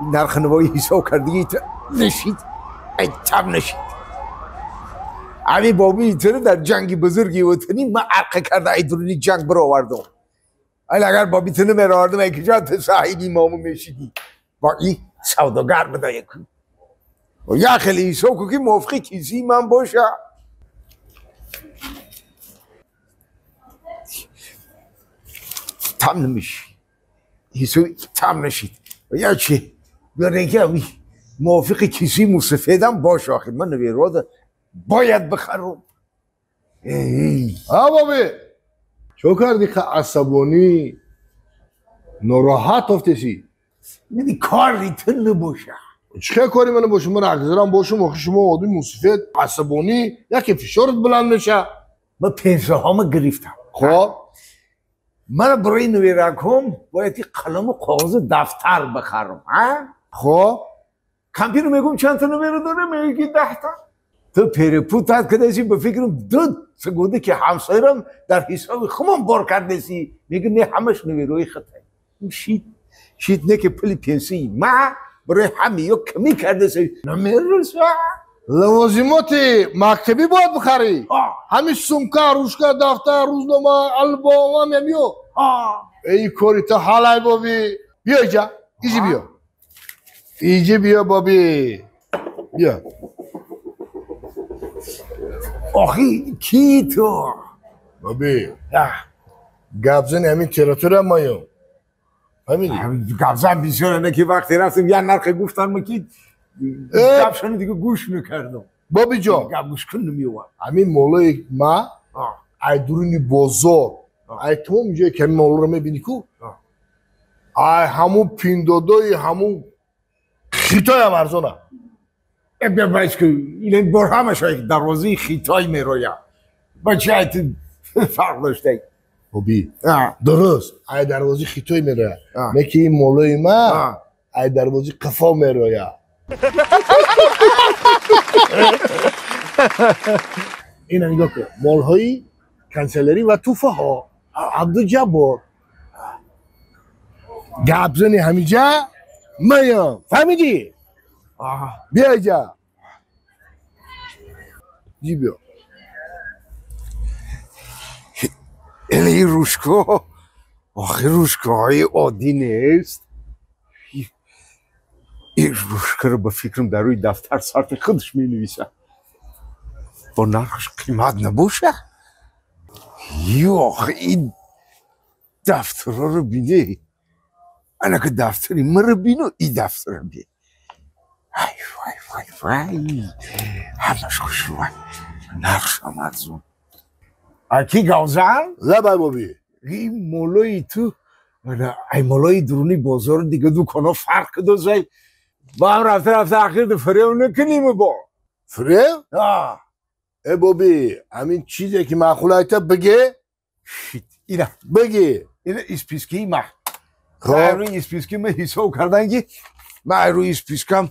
نرخ نوایی حساب کردی نشید ای تب نشید امی بابی اینطوره در جنگی بزرگی وطنی من عرقه کرده ای درونی جنگ برو آوردم اگر بابی تنه میره آوردم ای کجا تساحیل امامو میشیدی با ای سوداگر بده یکو و یا خیلی حساب که موفقی کسی من باشه تم نمیشی حساب تم نشید و یا چه بیاره که امی موافق کسی مصفیدم باشه آخر من نویراده باید بخرم ها بابی چو کردی که عصبانی ناراحت افتشی نمی کاری تو نباشه چه کاری منو باشه من اگذارم باشم آخه شما آدمی مصفید عصبانی یکی فشارت بلند میشه من پیسه هامو گرفتم خب من برای نویرکم باید قلم و کاغذ دفتر بخرم خب کمپینو میگم چند تا نویره داره میگی 10 تا تو پرپوتت کدشی به فکرم 2 سگوده که همسایرم در حساب خمام بار کردسی میگه نه همش نویروی خطایی شید نه که پلی پنسی ما برای همه یا کمی کردسی نمیرسه لوازمات مکتبی باید بخری همین سمکه روشکه دفتر روزنامه البوم همیو ای کاری تا حالای بابی بیا اینجا ایجی بیا ایجی بیا بابی بیا آخی کی تو بابی گبزن همین تراتور هم مایو همین گبزن بیشتر که وقتی رفتم یه نرخ گفتن مکید گبشن دیگه گوش میکردم بابی جان گوش کن نمیوان همین مولای ما ای درونی بازار ای تمام اینجا که همین مولا رو میبینی کو ای همون پیندادای همون خیتای هم ارزانه بیا باید که این بر همش دروازه خیتای میرویم بچه ایت فرق داشته بابی درست ای دروازه خیتای میرویم نکه این مولای ما ای دروازه قفا میرویم این نگاه کن مالهای کنسلری و توفه ها عبدالجبار گبزنی همینجا میم فهمیدی؟ بیا اینجا جی بیا این روشکا آخه روشکاهای عادی نیست این روشکا رو به فکرم در روی دفتر سرت خودش می نویسه با نرخش قیمت نباشه یا آخه این دفترها رو بینه انا که دفتری من رو بینه این دفتر رو بینه وای همش خوش رو نرخش هم ارزون اکی گوزن؟ لبای بابی این مولای تو ای مولای درونی بازار دیگه دوکانا فرق دوزای با هم رفته اخیر فریو نکنیم با فریو؟ ای بابی همین چیزی که معقول ایتا بگه اینه بگه اینه اسپیسکی ما روی اسپیسکی من حساب کردن که من روی اسپیسکم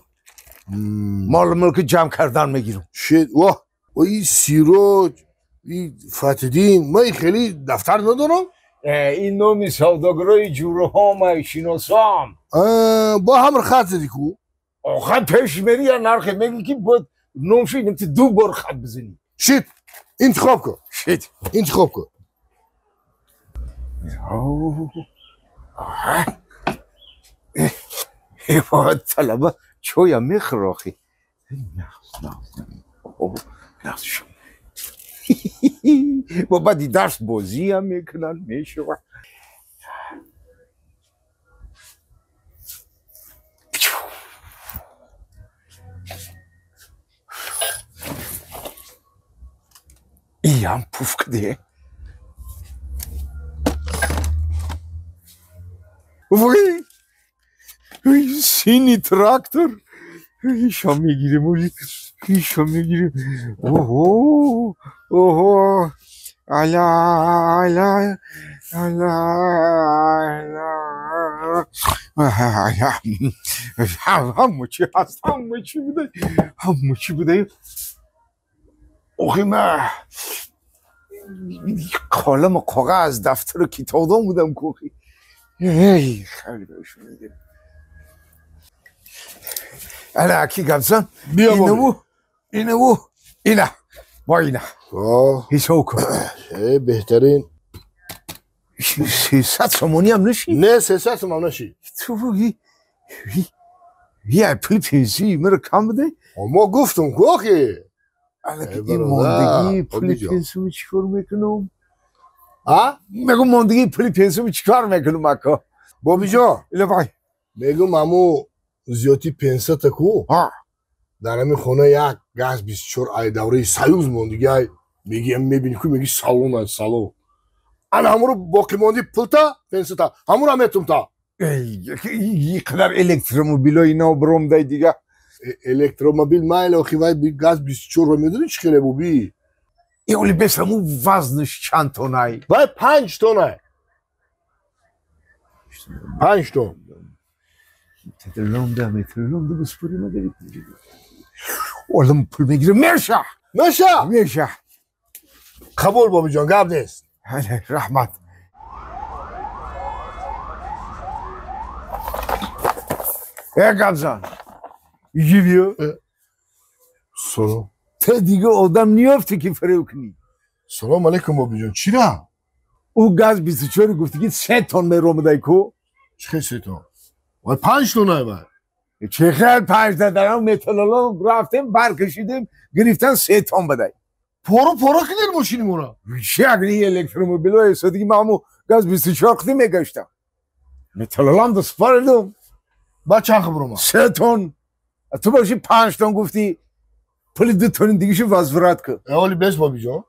مال ملک جمع کردن میگیرم شید واه و این سیروج این فتدین من خیلی دفتر ندارم این نومی سوداگرای جوره ها ما شناسام با هم خط زدی کو آخه پیش میری یا نرخه میگی که باید نومشی نمتی 2 بار خط بزنی شید انتخاب کن انتخاب کن باید طلبه چویا میخراخی با بعدی درس بازی هم میکنن میشه ای هم پوف کده وای سینی تراکتور ایشا میگیریم ایشا میگیریم اوه علا همه چی هست همه چی بوده آخی من قلم و کاغذ دفتر و کتاب بودم کوخی ای خیلی بهشون میگه انا کی گفتم بیا اینه با اینه حساب کن بهترین 300 تومانی هم نشی نه 300 تومن نشی تو یه پول پنسی مرا کم بده ما گفتم که این ماندگی پول پنسی چیکار میکنم ها میگم ماندگی پول پنسی چیکار میکنم اکا بابی جان لبای میگم امو زیادی پنسه تکو در همین خونه یک گاز 24 ای دوره سایوز موندگی میگم میبینی که میگی سالون انا همو رو باقی موندی پلتا پنسه تا همو رو میتونم تا یقدر الکتروموبیل اینا بروم دای دیگه الکتروموبیل مایل و خیوای گاز 24 رو میدونی چی کنه بوبی اولی بسمو وزنش چند تونای وای 5 تونه 5 تون تتلونده بسپوری مگه اولم پول میگیره میشه قبول بابی جان گپ نیست رحمت گبزان یکی بیا سلام تا دیگه آدم نیافته که فریب کنی سلام علیکم بابی جان چی را؟ او گاز 24 گفتی که 3 تن میروم دای کو چه 3 تن؟ وای 5 تونه وای چه خیلی 5 دادم متالولون رفتیم برکشیدیم گرفتن 3 تن بدای پرو کنید ماشینی مورا شگری الکتروموبیل و استادی مامو گاز 24 خدی میگشتم متالولون دو سپاردم با چند خبرم 3 تن تو باشی 5 تن گفتی پول 2 تن دیگه شو وزورت که اولی بس بابی جان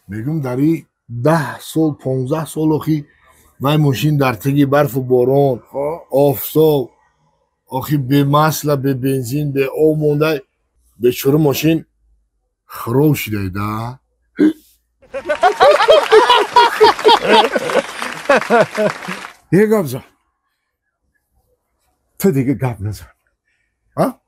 میگم داری 10 سال 15 سال اخی وای ماشین در تگی برف و باران آفتاب آخی به مسئله به بنزین به او مونده به چرا ماشین خراب شده ده یه گپ زن تو دیگه گپ نزن ها